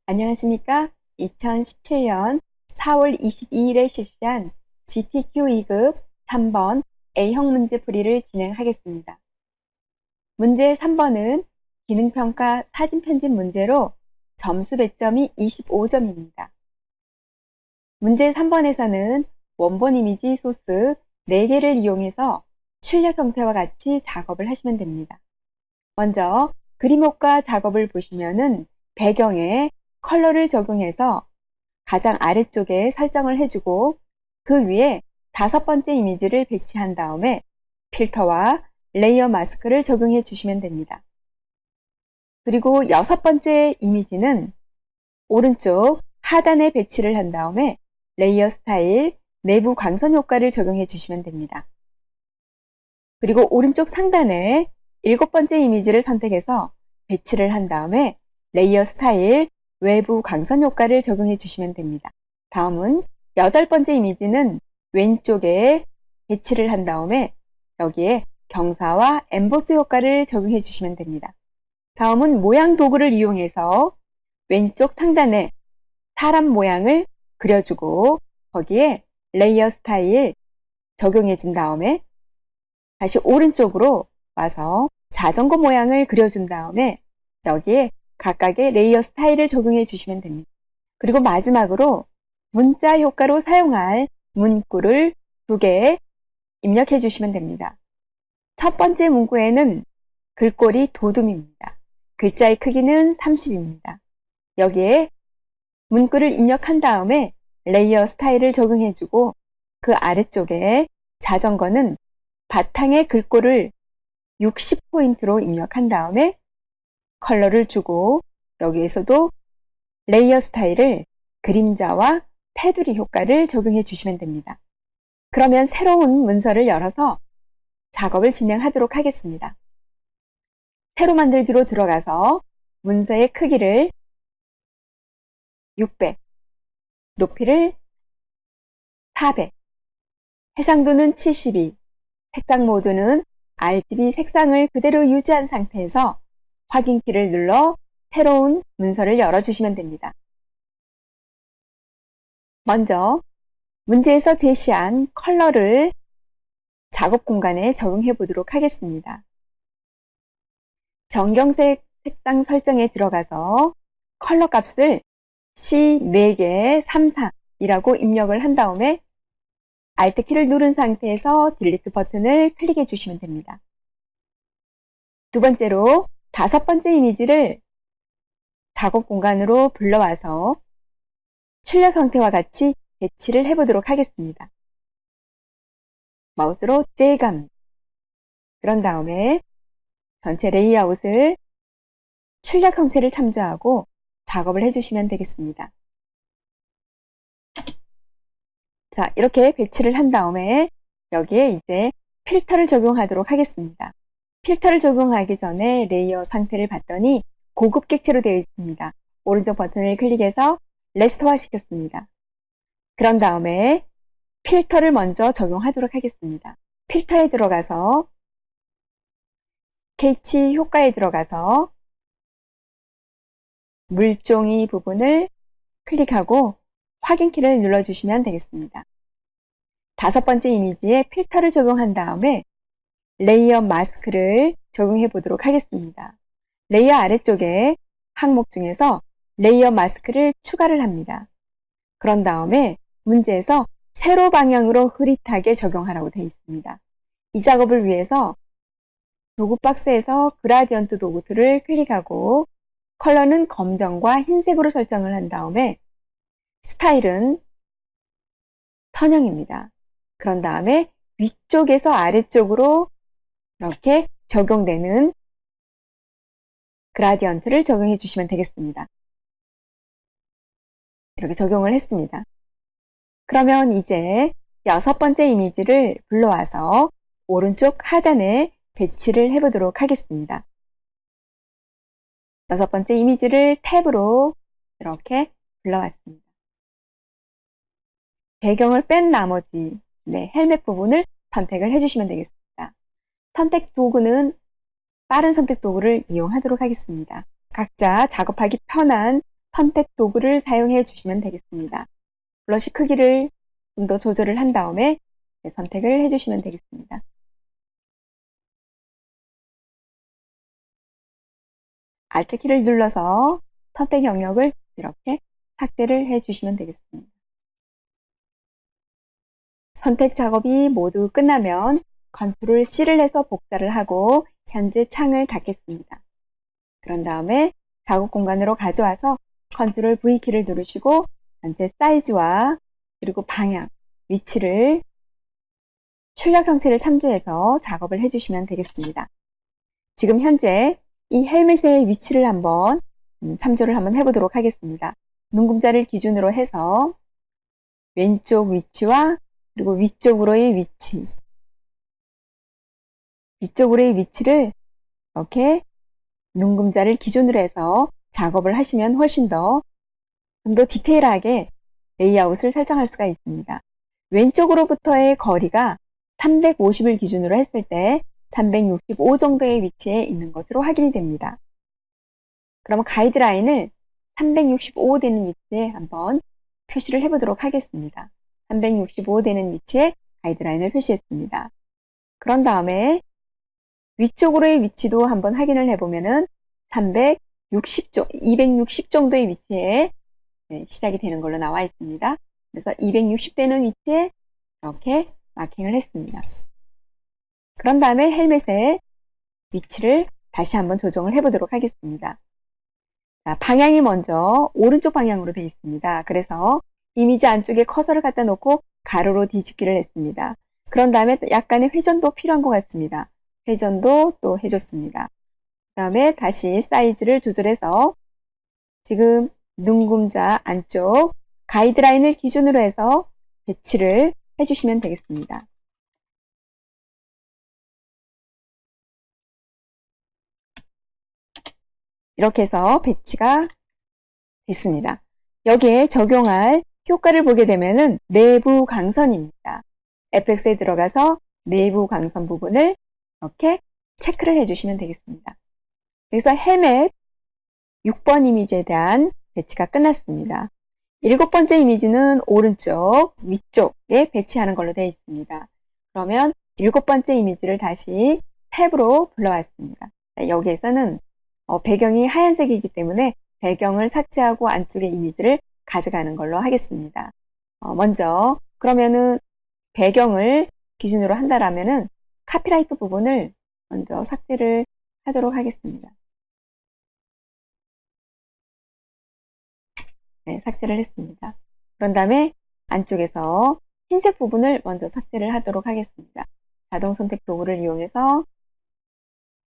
안녕하십니까? 2017년 4월 22일에 실시한 GTQ 2급 3번 A형 문제풀이를 진행하겠습니다. 문제 3번은 기능평가 사진편집 문제로 점수 배점이 25점입니다. 문제 3번에서는 원본 이미지 소스 4개를 이용해서 출력 형태와 같이 작업을 하시면 됩니다. 먼저 그림옥과 작업을 보시면은 배경에 컬러를 적용해서 가장 아래쪽에 설정을 해주고 그 위에 5번째 이미지를 배치한 다음에 필터와 레이어 마스크를 적용해 주시면 됩니다. 그리고 6번째 이미지는 오른쪽 하단에 배치를 한 다음에 레이어 스타일, 내부 광선 효과를 적용해 주시면 됩니다. 그리고 오른쪽 상단에 7번째 이미지를 선택해서 배치를 한 다음에 레이어 스타일, 외부 광선 효과를 적용해 주시면 됩니다. 다음은 8번째 이미지는 왼쪽에 배치를 한 다음에 여기에 경사와 엠보스 효과를 적용해 주시면 됩니다. 다음은 모양 도구를 이용해서 왼쪽 상단에 사람 모양을 그려주고 거기에 레이어 스타일 적용해 준 다음에 다시 오른쪽으로 와서 자전거 모양을 그려준 다음에 여기에 각각의 레이어 스타일을 적용해 주시면 됩니다. 그리고 마지막으로 문자 효과로 사용할 문구를 2개 입력해 주시면 됩니다. 첫 번째 문구에는 글꼴이 도둠입니다. 글자의 크기는 30입니다. 여기에 문구를 입력한 다음에 레이어 스타일을 적용해 주고 그 아래쪽에 자전거는 바탕에 글꼴을 60포인트로 입력한 다음에 컬러를 주고 여기에서도 레이어 스타일을 그림자와 테두리 효과를 적용해 주시면 됩니다. 그러면 새로운 문서를 열어서 작업을 진행하도록 하겠습니다. 새로 만들기로 들어가서 문서의 크기를 600, 높이를 400, 해상도는 72, 색상 모드는 RGB 색상을 그대로 유지한 상태에서 확인키를 눌러 새로운 문서를 열어주시면 됩니다. 먼저 문제에서 제시한 컬러를 작업 공간에 적용해 보도록 하겠습니다. 정경색 색상 설정에 들어가서 컬러 값을 C4개 34이라고 입력을 한 다음에 Alt키를 누른 상태에서 딜리트 버튼을 클릭해 주시면 됩니다. 두 번째로 5번째 이미지를 작업 공간으로 불러와서 출력 형태와 같이 배치를 해보도록 하겠습니다. 마우스로 떼감. 그런 다음에 전체 레이아웃을 출력 형태를 참조하고 작업을 해주시면 되겠습니다. 자, 이렇게 배치를 한 다음에 여기에 이제 필터를 적용하도록 하겠습니다. 필터를 적용하기 전에 레이어 상태를 봤더니 고급 객체로 되어 있습니다. 오른쪽 버튼을 클릭해서 레스토어 시켰습니다. 그런 다음에 필터를 먼저 적용하도록 하겠습니다. 필터에 들어가서 스케치 효과에 들어가서 물종이 부분을 클릭하고 확인키를 눌러주시면 되겠습니다. 5번째 이미지에 필터를 적용한 다음에 레이어 마스크를 적용해 보도록 하겠습니다. 레이어 아래쪽에 항목 중에서 레이어 마스크를 추가를 합니다. 그런 다음에 문제에서 세로 방향으로 흐릿하게 적용하라고 되어 있습니다. 이 작업을 위해서 도구 박스에서 그라디언트 도구 툴을 클릭하고 컬러는 검정과 흰색으로 설정을 한 다음에 스타일은 선형입니다. 그런 다음에 위쪽에서 아래쪽으로 이렇게 적용되는 그라디언트를 적용해 주시면 되겠습니다. 이렇게 적용을 했습니다. 그러면 이제 6번째 이미지를 불러와서 오른쪽 하단에 배치를 해보도록 하겠습니다. 6번째 이미지를 탭으로 이렇게 불러왔습니다. 배경을 뺀 나머지 헬멧 부분을 선택을 해주시면 되겠습니다. 선택 도구는 빠른 선택 도구를 이용하도록 하겠습니다. 각자 작업하기 편한 선택 도구를 사용해 주시면 되겠습니다. 브러쉬 크기를 좀 더 조절을 한 다음에 선택을 해주시면 되겠습니다. Alt 키를 눌러서 선택 영역을 이렇게 삭제를 해주시면 되겠습니다. 선택 작업이 모두 끝나면 컨트롤 C를 해서 복사를 하고 현재 창을 닫겠습니다. 그런 다음에 작업 공간으로 가져와서 컨트롤 V 키를 누르시고 현재 사이즈와 그리고 방향, 위치를 출력 형태를 참조해서 작업을 해주시면 되겠습니다. 지금 현재 이 헬멧의 위치를 한번 참조를 한번 해보도록 하겠습니다. 눈금자를 기준으로 해서 왼쪽 위치와 그리고 위쪽으로의 위치, 위쪽으로의 위치를 이렇게 눈금자를 기준으로 해서 작업을 하시면 훨씬 더 좀 더 디테일하게 레이아웃을 설정할 수가 있습니다. 왼쪽으로부터의 거리가 350을 기준으로 했을 때 365 정도의 위치에 있는 것으로 확인이 됩니다. 그럼 가이드라인을 365 되는 위치에 한번 표시를 해보도록 하겠습니다. 365 되는 위치에 가이드라인을 표시했습니다. 그런 다음에 위쪽으로의 위치도 한번 확인을 해보면은 260 정도의 위치에 시작이 되는 걸로 나와 있습니다. 그래서 260 되는 위치에 이렇게 마킹을 했습니다. 그런 다음에 헬멧의 위치를 다시 한번 조정을 해보도록 하겠습니다. 자, 방향이 먼저 오른쪽 방향으로 되어 있습니다. 그래서 이미지 안쪽에 커서를 갖다 놓고 가로로 뒤집기를 했습니다. 그런 다음에 약간의 회전도 필요한 것 같습니다. 회전도 또 해줬습니다. 그 다음에 다시 사이즈를 조절해서 지금 눈금자 안쪽 가이드라인을 기준으로 해서 배치를 해주시면 되겠습니다. 이렇게 해서 배치가 됐습니다. 여기에 적용할 효과를 보게 되면은 내부 강선입니다. FX에 들어가서 내부 강선 부분을 이렇게 체크를 해주시면 되겠습니다. 그래서 헬멧 6번 이미지에 대한 배치가 끝났습니다. 7번째 이미지는 오른쪽 위쪽에 배치하는 걸로 되어 있습니다. 그러면 7번째 이미지를 다시 탭으로 불러왔습니다. 여기에서는 배경이 하얀색이기 때문에 배경을 삭제하고 안쪽에 이미지를 가져가는 걸로 하겠습니다. 먼저 그러면은 배경을 기준으로 한다라면은 카피라이트 부분을 먼저 삭제를 하도록 하겠습니다. 네, 삭제를 했습니다. 그런 다음에 안쪽에서 흰색 부분을 먼저 삭제를 하도록 하겠습니다. 자동 선택 도구를 이용해서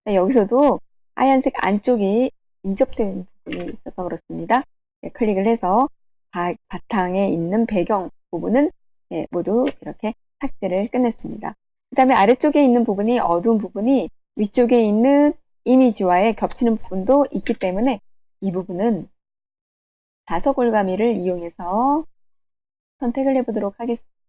여기서도 하얀색 안쪽이 인접된 부분이 있어서 그렇습니다. 네, 클릭을 해서 바탕에 있는 배경 부분은 모두 이렇게 삭제를 끝냈습니다. 그 다음에 아래쪽에 있는 부분이 어두운 부분이 위쪽에 있는 이미지와의 겹치는 부분도 있기 때문에 이 부분은 자석 올가미를 이용해서 선택을 해보도록 하겠습니다.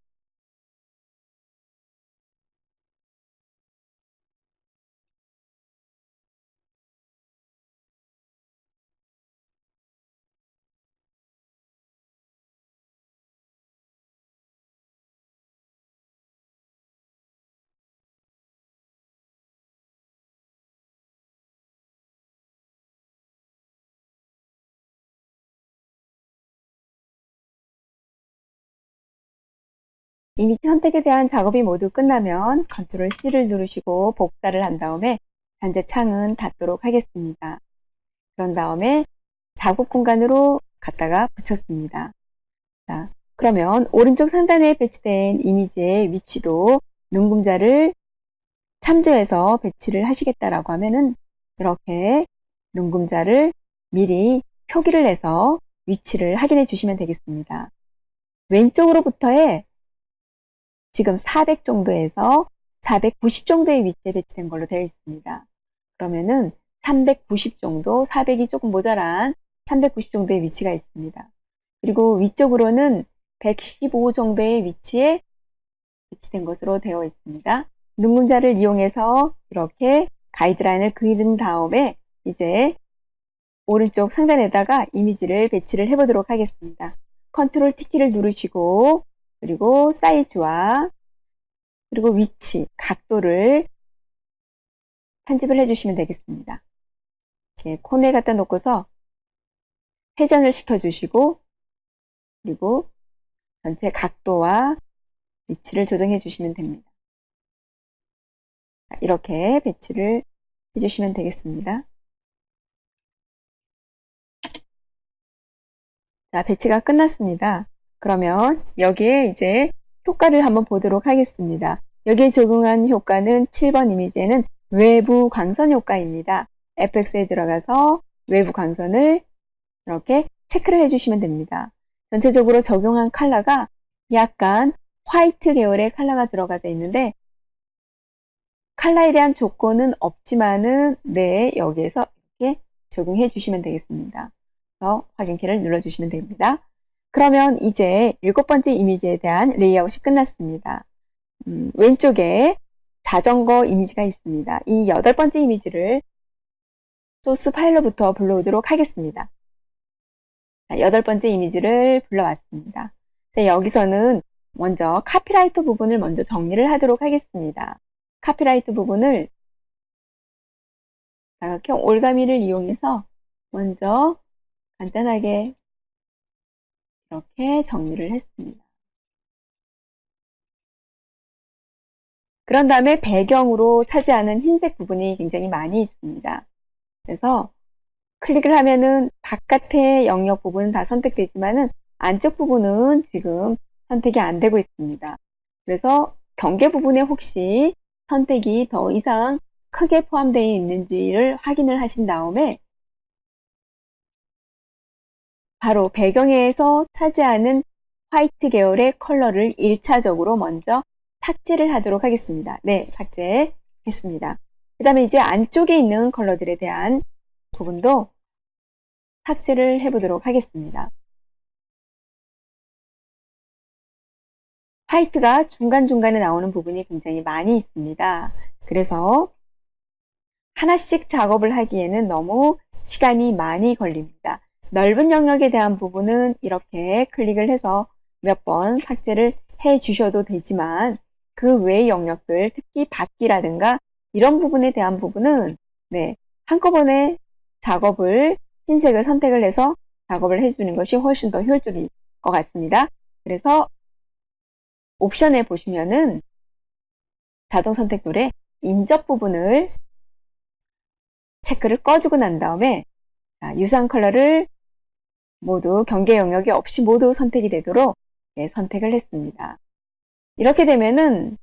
이미지 선택에 대한 작업이 모두 끝나면 컨트롤 C를 누르시고 복사를 한 다음에 현재 창은 닫도록 하겠습니다. 그런 다음에 작업 공간으로 갖다가 붙였습니다. 자, 그러면 오른쪽 상단에 배치된 이미지의 위치도 눈금자를 참조해서 배치를 하시겠다라고 하면은 이렇게 눈금자를 미리 표기를 해서 위치를 확인해 주시면 되겠습니다. 왼쪽으로부터의 지금 400 정도에서 490 정도의 위치에 배치된 걸로 되어 있습니다. 그러면은 390 정도, 400이 조금 모자란 390 정도의 위치가 있습니다. 그리고 위쪽으로는 115 정도의 위치에 배치된 것으로 되어 있습니다. 눈금자를 이용해서 이렇게 가이드라인을 그린 다음에 이제 오른쪽 상단에다가 이미지를 배치를 해보도록 하겠습니다. 컨트롤 T키를 누르시고 그리고 사이즈와 그리고 위치, 각도를 편집을 해주시면 되겠습니다. 이렇게 코너에 갖다 놓고서 회전을 시켜주시고 그리고 전체 각도와 위치를 조정해 주시면 됩니다. 이렇게 배치를 해주시면 되겠습니다. 자, 배치가 끝났습니다. 그러면 여기에 이제 효과를 한번 보도록 하겠습니다. 여기에 적용한 효과는 7번 이미지에는 외부 광선 효과입니다. FX에 들어가서 외부 광선을 이렇게 체크를 해주시면 됩니다. 전체적으로 적용한 컬러가 약간 화이트 계열의 컬러가 들어가져 있는데 컬러에 대한 조건은 없지만은 네, 여기에서 이렇게 적용해 주시면 되겠습니다. 그래서 확인키를 눌러주시면 됩니다. 그러면 이제 7번째 이미지에 대한 레이아웃이 끝났습니다. 왼쪽에 자전거 이미지가 있습니다. 이 8번째 이미지를 소스 파일로부터 불러오도록 하겠습니다. 자, 8번째 이미지를 불러왔습니다. 자, 여기서는 먼저 카피라이트 부분을 먼저 정리를 하도록 하겠습니다. 카피라이트 부분을 사각형 올가미를 이용해서 먼저 간단하게 이렇게 정리를 했습니다. 그런 다음에 배경으로 차지하는 흰색 부분이 굉장히 많이 있습니다. 그래서 클릭을 하면은 바깥의 영역 부분은 다 선택되지만은 안쪽 부분은 지금 선택이 안 되고 있습니다. 그래서 경계 부분에 혹시 선택이 더 이상 크게 포함되어 있는지를 확인을 하신 다음에 바로 배경에서 차지하는 화이트 계열의 컬러를 1차적으로 먼저 삭제를 하도록 하겠습니다. 네, 삭제했습니다. 그 다음에 이제 안쪽에 있는 컬러들에 대한 부분도 삭제를 해보도록 하겠습니다. 화이트가 중간중간에 나오는 부분이 굉장히 많이 있습니다. 그래서 하나씩 작업을 하기에는 너무 시간이 많이 걸립니다. 넓은 영역에 대한 부분은 이렇게 클릭을 해서 몇 번 삭제를 해 주셔도 되지만 그 외의 영역들, 특히 바퀴라든가 이런 부분에 대한 부분은 네, 한꺼번에 작업을 흰색을 선택을 해서 작업을 해주는 것이 훨씬 더 효율적일 것 같습니다. 그래서 옵션에 보시면은 자동 선택툴에 인접 부분을 체크를 꺼주고 난 다음에 자, 유사한 컬러를 모두 경계 영역이 없이 모두 선택이 되도록 네, 선택을 했습니다. 이렇게 되면은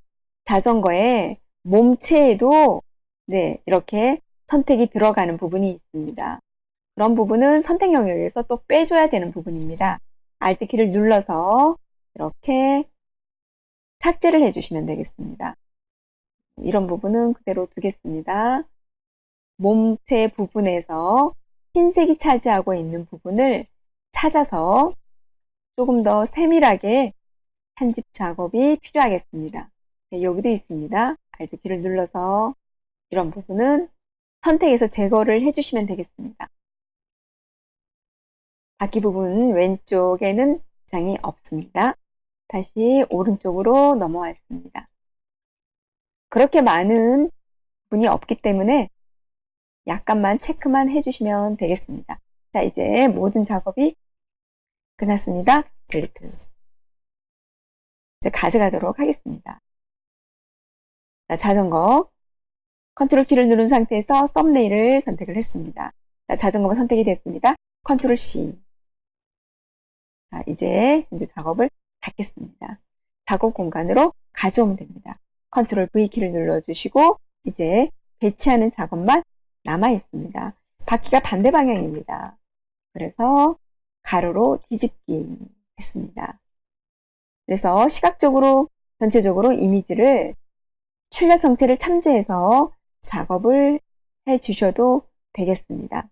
자전거의 몸체에도 네, 이렇게 선택이 들어가는 부분이 있습니다. 그런 부분은 선택 영역에서 또 빼줘야 되는 부분입니다. Alt키를 눌러서 이렇게 삭제를 해주시면 되겠습니다. 이런 부분은 그대로 두겠습니다. 몸체 부분에서 흰색이 차지하고 있는 부분을 찾아서 조금 더 세밀하게 편집 작업이 필요하겠습니다. 네, 여기도 있습니다. Alt키를 눌러서 이런 부분은 선택해서 제거를 해주시면 되겠습니다. 바퀴 부분 왼쪽에는 이상이 없습니다. 다시 오른쪽으로 넘어왔습니다. 그렇게 많은 부분이 없기 때문에 약간만 체크만 해주시면 되겠습니다. 자, 이제 모든 작업이 끝났습니다. 델리트. 이제 가져가도록 하겠습니다. 자, 자전거 컨트롤 키를 누른 상태에서 썸네일을 선택을 했습니다. 자, 자전거가 선택이 됐습니다. 컨트롤 C. 자, 이제 작업을 닫겠습니다. 작업 공간으로 가져오면 됩니다. 컨트롤 V 키를 눌러주시고 이제 배치하는 작업만 남아 있습니다. 바퀴가 반대 방향입니다. 그래서 가로로 뒤집기 했습니다. 그래서 시각적으로 전체적으로 이미지를 출력 형태를 참조해서 작업을 해 주셔도 되겠습니다.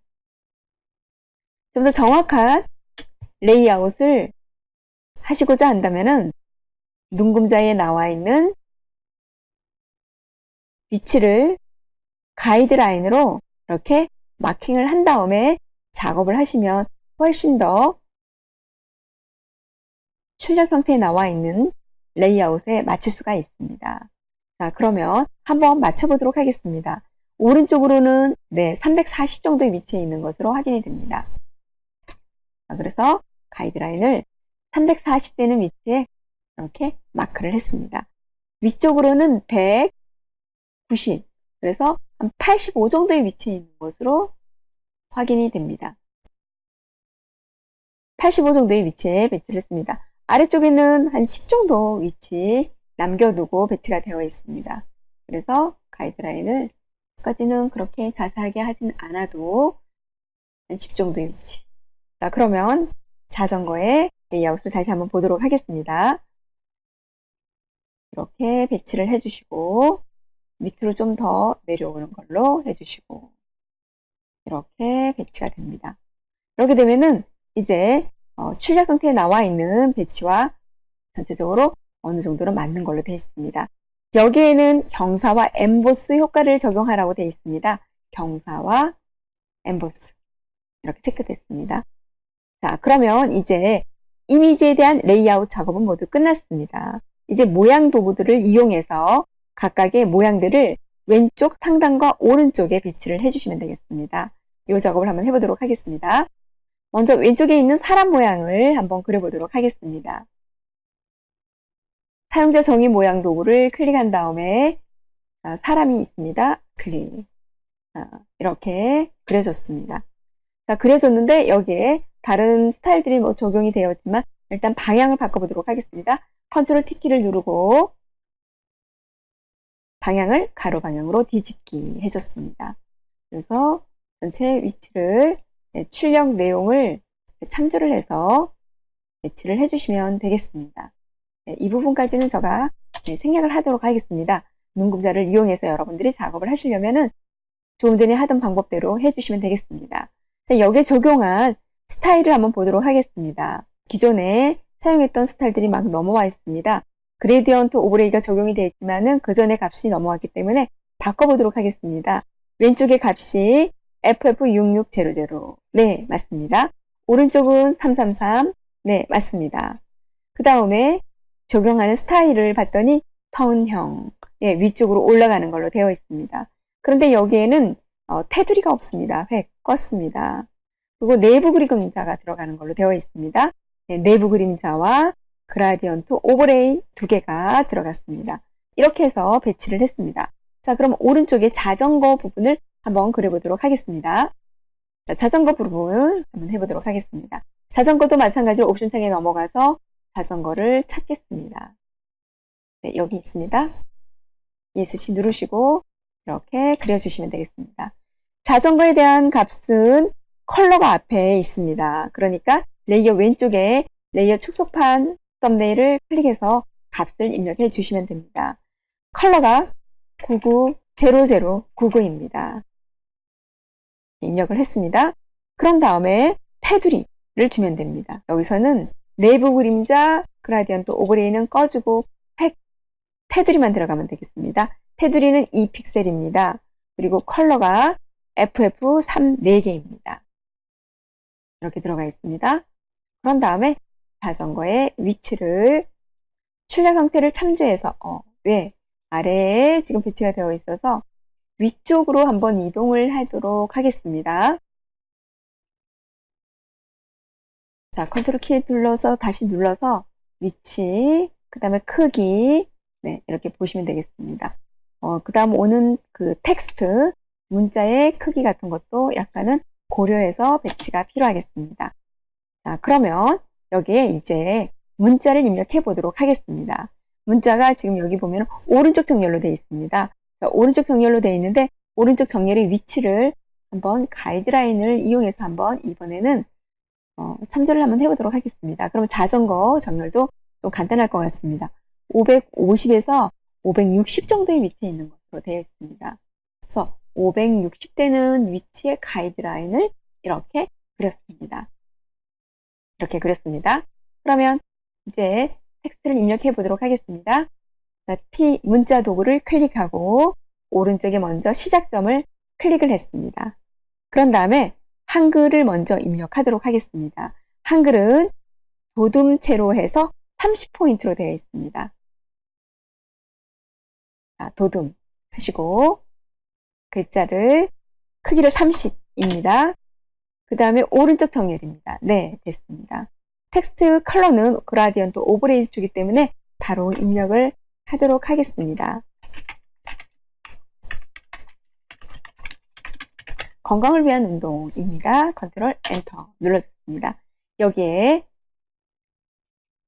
좀 더 정확한 레이아웃을 하시고자 한다면은 눈금자에 나와 있는 위치를 가이드라인으로 이렇게 마킹을 한 다음에 작업을 하시면 훨씬 더 출력 형태에 나와 있는 레이아웃에 맞출 수가 있습니다. 자, 그러면 한번 맞춰보도록 하겠습니다. 오른쪽으로는 340 정도의 위치에 있는 것으로 확인이 됩니다. 자, 그래서 가이드라인을 340 되는 위치에 이렇게 마크를 했습니다. 위쪽으로는 190, 그래서 한 85 정도의 위치에 있는 것으로 확인이 됩니다. 85 정도의 위치에 배치를 했습니다. 아래쪽에는 한 10 정도 위치 남겨두고 배치가 되어 있습니다. 그래서 가이드라인을 까지는 그렇게 자세하게 하진 않아도 한 10 정도의 위치. 자, 그러면 자전거의 레이아웃을 다시 한번 보도록 하겠습니다. 이렇게 배치를 해주시고 밑으로 좀 더 내려오는 걸로 해주시고 이렇게 배치가 됩니다. 이렇게 되면은 이제 출력 형태에 나와 있는 배치와 전체적으로 어느 정도는 맞는 걸로 되어 있습니다. 여기에는 경사와 엠보스 효과를 적용하라고 되어 있습니다. 경사와 엠보스 이렇게 체크됐습니다. 자, 그러면 이제 이미지에 대한 레이아웃 작업은 모두 끝났습니다. 이제 모양 도구들을 이용해서 각각의 모양들을 왼쪽 상단과 오른쪽에 배치를 해주시면 되겠습니다. 이 작업을 한번 해보도록 하겠습니다. 먼저 왼쪽에 있는 사람 모양을 한번 그려보도록 하겠습니다. 사용자 정의 모양 도구를 클릭한 다음에 사람이 있습니다. 클릭. 이렇게 그려줬습니다. 자, 그려줬는데 여기에 다른 스타일들이 적용이 되었지만 일단 방향을 바꿔보도록 하겠습니다. 컨트롤 T키를 누르고 방향을 가로 방향으로 뒤집기 해줬습니다. 그래서 전체 위치를 출력 내용을 참조를 해서 배치를 해주시면 되겠습니다. 이 부분까지는 제가 생략을 하도록 하겠습니다. 눈금자를 이용해서 여러분들이 작업을 하시려면은 조금 전에 하던 방법대로 해주시면 되겠습니다. 자, 여기에 적용한 스타일을 한번 보도록 하겠습니다. 기존에 사용했던 스타일들이 막 넘어와 있습니다. 그레디언트 오버레이가 적용이 되어 있지만은 그 전에 값이 넘어왔기 때문에 바꿔보도록 하겠습니다. 왼쪽의 값이 FF6600. 네, 맞습니다. 오른쪽은 333. 네, 맞습니다. 그 다음에 적용하는 스타일을 봤더니 선형. 예, 위쪽으로 올라가는 걸로 되어 있습니다. 그런데 여기에는 테두리가 없습니다. 획 껐습니다. 그리고 내부 그림자가 들어가는 걸로 되어 있습니다. 네, 내부 그림자와 그라디언트 오버레이 두 개가 들어갔습니다. 이렇게 해서 배치를 했습니다. 자, 그럼 오른쪽에 자전거 부분을 한번 그려보도록 하겠습니다. 자, 자전거 부분 한번 해보도록 하겠습니다. 자전거도 마찬가지로 옵션 창에 넘어가서 자전거를 찾겠습니다. 네, 여기 있습니다. ESC 누르시고 이렇게 그려주시면 되겠습니다. 자전거에 대한 값은 컬러가 앞에 있습니다. 그러니까 레이어 왼쪽에 레이어 축소판 썸네일을 클릭해서 값을 입력해 주시면 됩니다. 컬러가 990099입니다. 입력을 했습니다. 그런 다음에 테두리를 주면 됩니다. 여기서는 내부 그림자, 그라디언트 오버레이는 꺼주고 테두리만 들어가면 되겠습니다. 테두리는 2픽셀입니다. 그리고 컬러가 FF3 4개입니다. 이렇게 들어가 있습니다. 그런 다음에 자전거의 위치를 출력 형태를 참조해서 왜 아래에 지금 배치가 되어 있어서 위쪽으로 한번 이동을 하도록 하겠습니다. 자, 컨트롤 키 눌러서 다시 눌러서 위치, 그 다음에 크기, 네, 이렇게 보시면 되겠습니다. 그 다음 오는 그 텍스트, 문자의 크기 같은 것도 약간은 고려해서 배치가 필요하겠습니다. 자, 그러면 여기에 이제 문자를 입력해 보도록 하겠습니다. 문자가 지금 여기 보면 오른쪽 정렬로 되어 있습니다. 자, 오른쪽 정렬로 되어 있는데 오른쪽 정렬의 위치를 한번 가이드라인을 이용해서 한번 이번에는 참조를 한번 해보도록 하겠습니다. 그럼 자전거 정렬도 좀 간단할 것 같습니다. 550에서 560 정도의 위치에 있는 것으로 되어 있습니다. 그래서 560되는 위치의 가이드라인을 이렇게 그렸습니다. 이렇게 그렸습니다. 그러면 이제 텍스트를 입력해 보도록 하겠습니다. 자, T 문자 도구를 클릭하고 오른쪽에 먼저 시작점을 클릭을 했습니다. 그런 다음에 한글을 먼저 입력하도록 하겠습니다. 한글은 도둠체로 해서 30포인트로 되어 있습니다. 자, 도둠 하시고 글자를 크기를 30입니다. 그 다음에 오른쪽 정렬입니다. 네, 됐습니다. 텍스트 컬러는 그라디언트 오버레이 주기 때문에 바로 입력을 하도록 하겠습니다. 건강을 위한 운동입니다. 컨트롤 엔터 눌러줬습니다. 여기에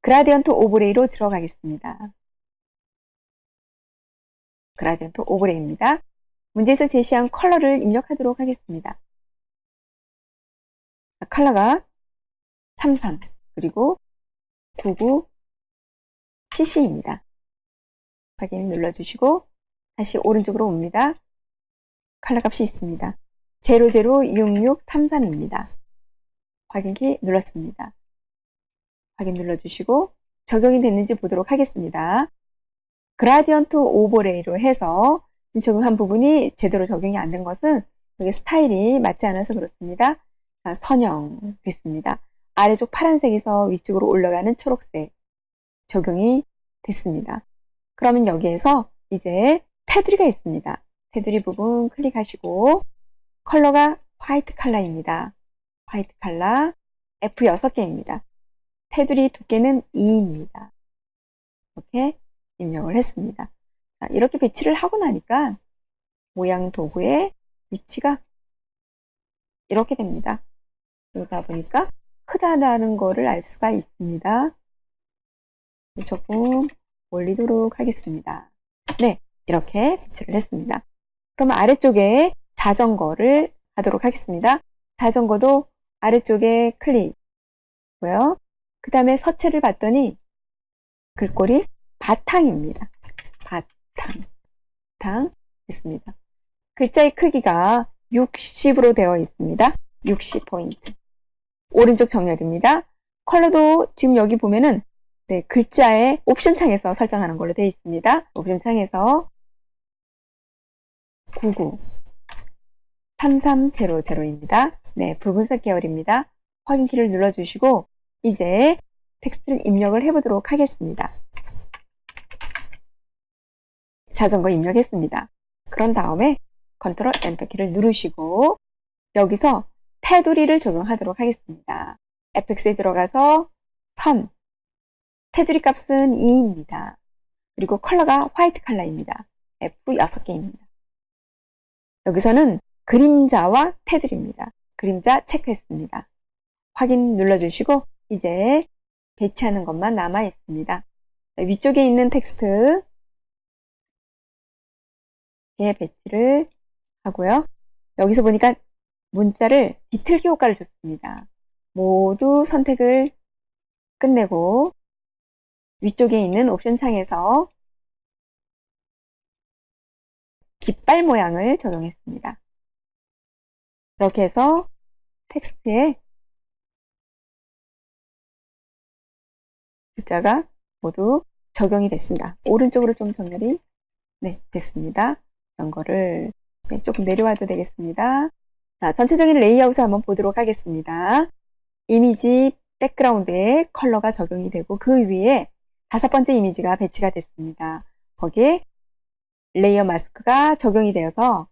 그라디언트 오버레이로 들어가겠습니다. 그라디언트 오버레이입니다. 문제에서 제시한 컬러를 입력하도록 하겠습니다. 컬러가 33 그리고 99CC입니다. 확인 눌러주시고 다시 오른쪽으로 옵니다. 컬러 값이 있습니다. 006633입니다. 확인키 눌렀습니다. 확인 눌러주시고 적용이 됐는지 보도록 하겠습니다. 그라디언트 오버레이로 해서 지금 적용한 부분이 제대로 적용이 안 된 것은 여기 스타일이 맞지 않아서 그렇습니다. 자, 선형 됐습니다. 아래쪽 파란색에서 위쪽으로 올라가는 초록색 적용이 됐습니다. 그러면 여기에서 이제 테두리가 있습니다. 테두리 부분 클릭하시고 컬러가 화이트 컬러입니다. 화이트 컬러 F6개입니다. 테두리 두께는 2입니다. 이렇게 입력을 했습니다. 자, 이렇게 배치를 하고 나니까 모양 도구의 위치가 이렇게 됩니다. 그러다 보니까 크다라는 거를 알 수가 있습니다. 조금 올리도록 하겠습니다. 네, 이렇게 배치를 했습니다. 그러면 아래쪽에 자전거를 하도록 하겠습니다. 자전거도 아래쪽에 클릭고요. 그 다음에 서체를 봤더니 글꼴이 바탕입니다. 바탕 있습니다. 글자의 크기가 60으로 되어 있습니다. 60포인트. 오른쪽 정렬입니다. 컬러도 지금 여기 보면은 네, 글자의 옵션 창에서 설정하는 걸로 되어 있습니다. 옵션 창에서 993300입니다. 네, 붉은색 계열입니다. 확인키를 눌러주시고 이제 텍스트를 입력을 해보도록 하겠습니다. 자전거 입력했습니다. 그런 다음에 컨트롤 엔터키를 누르시고 여기서 테두리를 적용하도록 하겠습니다. FX에 들어가서 선, 테두리 값은 2입니다. 그리고 컬러가 화이트 컬러입니다. F6개입니다. 여기서는 그림자와 테두리입니다. 그림자 체크했습니다. 확인 눌러주시고 이제 배치하는 것만 남아 있습니다. 위쪽에 있는 텍스트에 배치를 하고요. 여기서 보니까 문자를 뒤틀기 효과를 줬습니다. 모두 선택을 끝내고 위쪽에 있는 옵션 창에서 깃발 모양을 적용했습니다. 이렇게 해서 텍스트에 글자가 모두 적용이 됐습니다. 오른쪽으로 좀 정렬이 됐습니다. 이런 거를 조금 내려와도 되겠습니다. 자, 전체적인 레이아웃을 한번 보도록 하겠습니다. 이미지 백그라운드에 컬러가 적용이 되고 그 위에 5번째 이미지가 배치가 됐습니다. 거기에 레이어 마스크가 적용이 되어서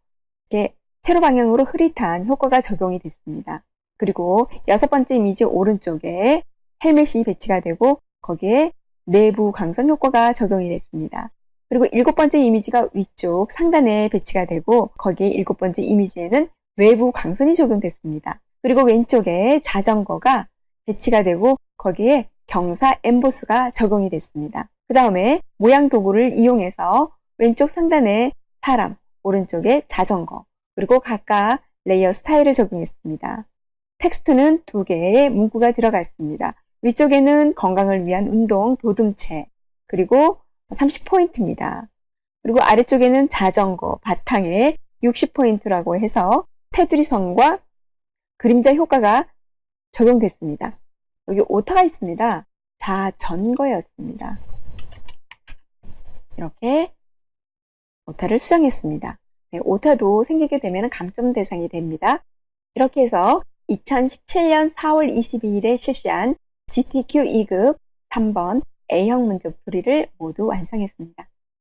이렇게 세로 방향으로 흐릿한 효과가 적용이 됐습니다. 그리고 6번째 이미지 오른쪽에 헬멧이 배치가 되고 거기에 내부 광선 효과가 적용이 됐습니다. 그리고 7번째 이미지가 위쪽 상단에 배치가 되고 거기에 7번째 이미지에는 외부 광선이 적용됐습니다. 그리고 왼쪽에 자전거가 배치가 되고 거기에 경사 엠보스가 적용이 됐습니다. 그 다음에 모양 도구를 이용해서 왼쪽 상단에 사람, 오른쪽에 자전거, 그리고 각각 레이어 스타일을 적용했습니다. 텍스트는 2개의 문구가 들어갔습니다. 위쪽에는 건강을 위한 운동, 도둠체, 그리고 30포인트입니다. 그리고 아래쪽에는 자전거, 바탕에 60포인트라고 해서 테두리 선과 그림자 효과가 적용됐습니다. 여기 오타가 있습니다. 자전거였습니다. 이렇게 오타를 수정했습니다. 네, 오타도 생기게 되면 감점 대상이 됩니다. 이렇게 해서 2017년 4월 22일에 실시한 GTQ 2급 3번 A형 문제풀이를 모두 완성했습니다.